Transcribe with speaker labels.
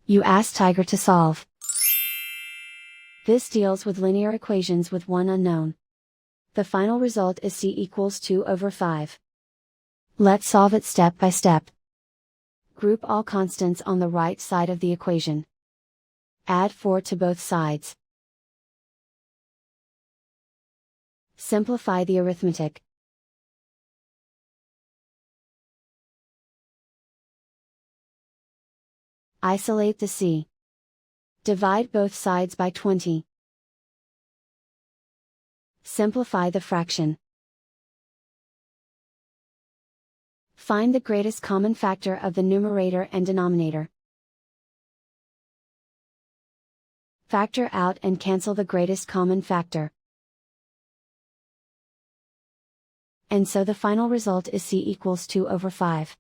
Speaker 1: You ask Tiger to solve. This deals with linear equations with one unknown. The final result is c equals 2 over 5. Let's solve it step by step. Group all constants on the right side of the equation. Add 4 to both sides. Simplify the arithmetic. Isolate the c. Divide both sides by 20. Simplify the fraction. Find the greatest common factor of the numerator and denominator. Factor out and cancel the greatest common factor. And so the final result is c equals 2 over 5.